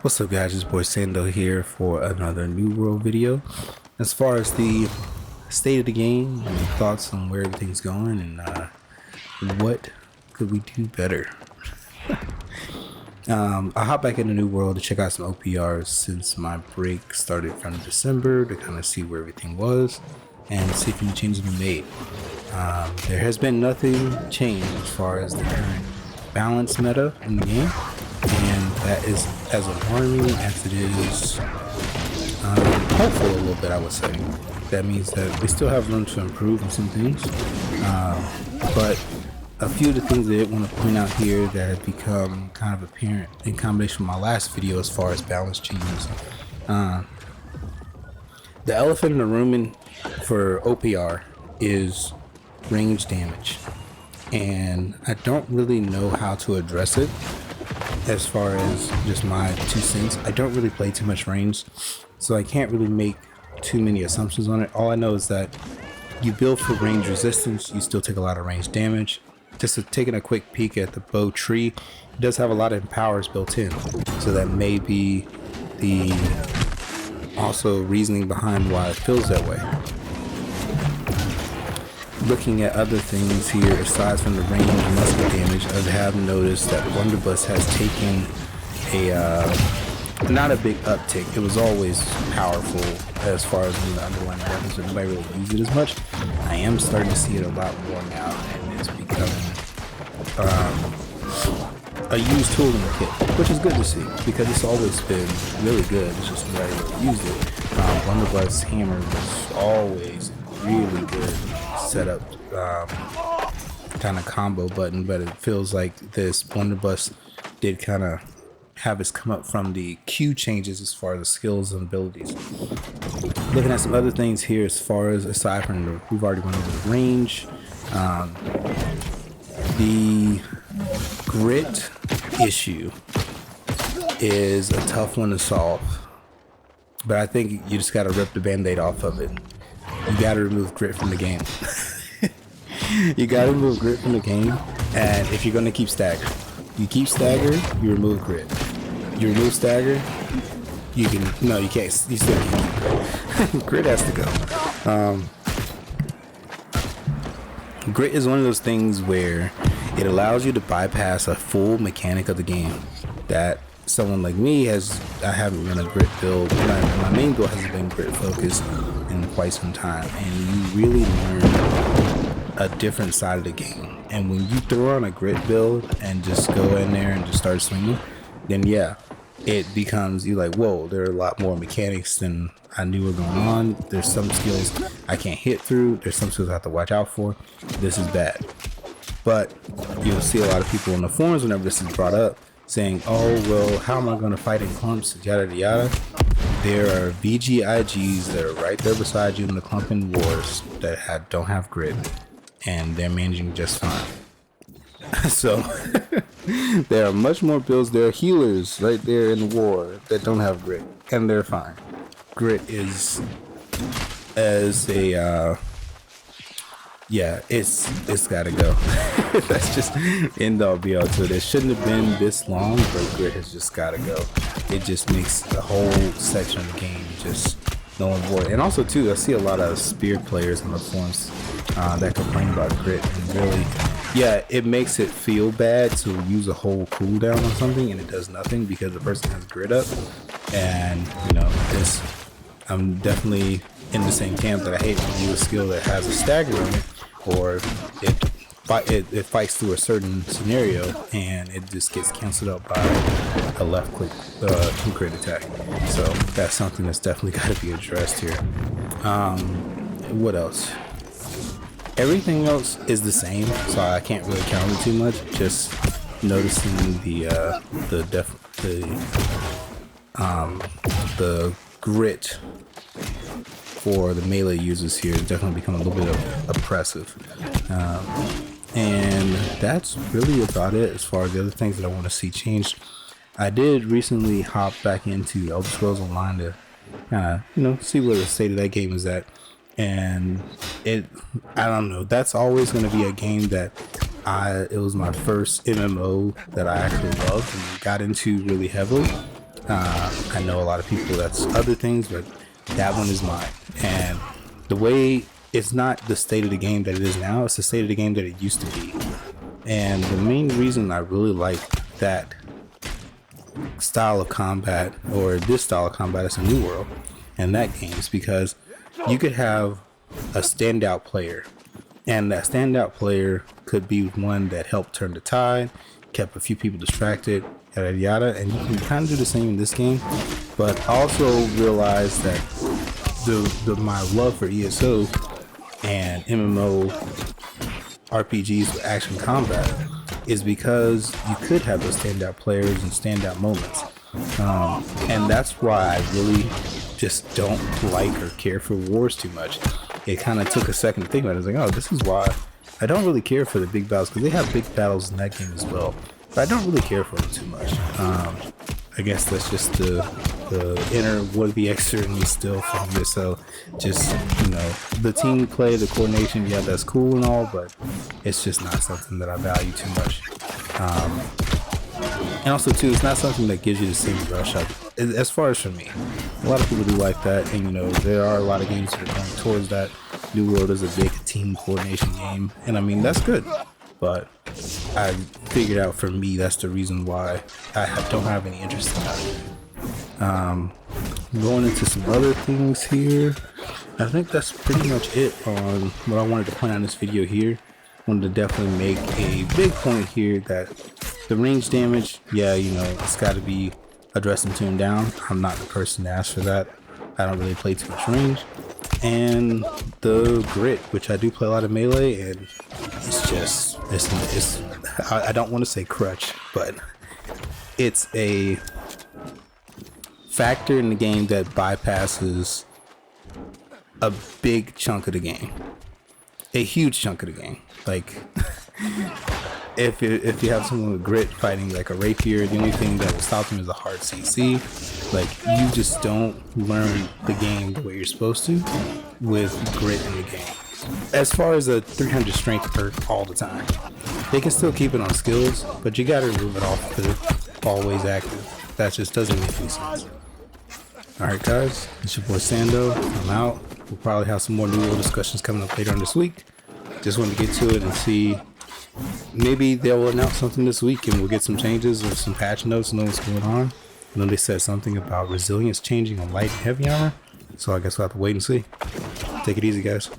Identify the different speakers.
Speaker 1: What's up guys, it's boy Sando here for another New World video. As far as the state of the game and thoughts on where everything's going and what could we do better. I hopped back into New World to check out some OPRs since my break started from December to kind of see where everything was and see if any changes have been made. There has been nothing changed as far as the current balance meta in the game, and that is as alarming as it is hopeful a little bit, I would say. That means that we still have room to improve on some things, but a few of the things I did want to point out here that have become kind of apparent in combination with my last video as far as balance changes. The elephant in the room for OPR is range damage, and I don't really know how to address it. As far as just my 2 cents, I don't really play too much range, so I can't really make too many assumptions on it. All I know is that you build for range resistance, you still take a lot of range damage. Just taking a quick peek at the bow tree, it does have a lot of empowers built in, so that may be the also reasoning behind why it feels that way. Looking at other things here aside from the range and muscle damage, I have noticed that Blunderbuss has taken a not a big uptick. It was always powerful as far as the underlying weapons, but nobody really used it as much. I am starting to see it a lot more now, and it's becoming a used tool in the kit, which is good to see because it's always been really good. It's just nobody really used it. Blunderbuss hammer was always really good setup kind of combo button, but it feels like this Blunderbuss did kind of have its come up from the Q changes as far as the skills and abilities. Looking at some other things here as far as aside from the, we've already went over the range, the grit issue is a tough one to solve, but I think you just got to rip the band-aid off of it. You got to remove grit from the game. You got to remove grit from the game, and if you're going to keep stagger, you keep stagger, you remove grit. You remove stagger, you can, no, you can't, you still can't keep grit. Grit has to go. Grit is one of those things where it allows you to bypass a full mechanic of the game that someone like me I haven't run a grit build. My main build hasn't been grit focused in quite some time, and you really learn a different side of the game. And when you throw on a grit build and just go in there and just start swinging, then yeah, it becomes, you like, whoa, there are a lot more mechanics than I knew were going on. There's some skills I can't hit through. There's some skills I have to watch out for. This is bad. But you'll see a lot of people in the forums whenever this is brought up saying, oh, well, how am I going to fight in clumps, yada yada. There are VGIGs that are right there beside you in the clumping wars that don't have grit, and they're managing just fine. So there are much more builds. There are healers right there in war that don't have grit, and they're fine. Grit is as a yeah, it's gotta go. That's just end all be all to it. It shouldn't have been this long, but grit has just gotta go. It just makes the whole section of the game just null and void. And also too, I see a lot of spear players on the forums that complain about grit, and really, yeah, it makes it feel bad to use a whole cooldown on something and it does nothing because the person has grit up. And you know, I'm definitely in the same camp that I hate to use a skill that has a stagger in it, or it fights through a certain scenario and it just gets canceled out by a left click crit attack. So that's something that's definitely got to be addressed here. What else? Everything else is the same, so I can't really count it too much. Just noticing the grit for the melee users here has definitely become a little bit oppressive. And that's really about it as far as the other things that I want to see changed. I did recently hop back into Elder Scrolls Online to see where the state of that game is at. And I don't know, that's always going to be a game that it was my first MMO that I actually loved and got into really heavily. I know a lot of people that's other things, but that one is mine. And the way it's not the state of the game that it is now, it's the state of the game that it used to be. And the main reason I really like that style of combat, or this style of combat, is a New World and that game, is because you could have a standout player, and that standout player could be one that helped turn the tide, kept a few people distracted, yada yada. And you can kind of do the same in this game, but also realize that my love for ESO and MMO RPGs with action combat is because you could have those standout players and standout moments, and that's why I really just don't like or care for wars too much. It kind of took a second to think about it. I was like, oh, this is why I don't really care for the big battles, because they have big battles in that game as well, but I don't really care for them too much. I guess that's just the inner would-be extra in me still from this. So just, you know, the team play, the coordination, yeah, that's cool and all, but it's just not something that I value too much. And also too, it's not something that gives you the same rush up. As far as for me, a lot of people do like that, and you know, there are a lot of games that are going towards that. New World is a big team coordination game, and I mean, that's good, but I figured out for me that's the reason why I don't have any interest in that. Going into some other things here, I think that's pretty much it on what I wanted to point out in this video here. Wanted to definitely make a big point here that the range damage, yeah, you know, it's got to be addressed and tuned down. I'm not the person to ask for that. I don't really play too much range. And the grit, which I do play a lot of melee, and it's just, I don't want to say crutch, but it's a factor in the game that bypasses a big chunk of the game, a huge chunk of the game. Like, if you have someone with grit fighting like a rapier, the only thing that will stop them is a hard CC. Like, you just don't learn the game the way you're supposed to with grit in the game. As far as a 300 strength perk all the time, they can still keep it on skills, but you gotta remove it off the always active. That just doesn't make any sense. Alright guys, it's your boy Sando. I'm out. We'll probably have some more New World discussions coming up later on this week. Just wanted to get to it and see, maybe they'll announce something this week and we'll get some changes or some patch notes and know what's going on. I know they said something about resilience changing on light and heavy armor, so I guess we'll have to wait and see. Take it easy, guys.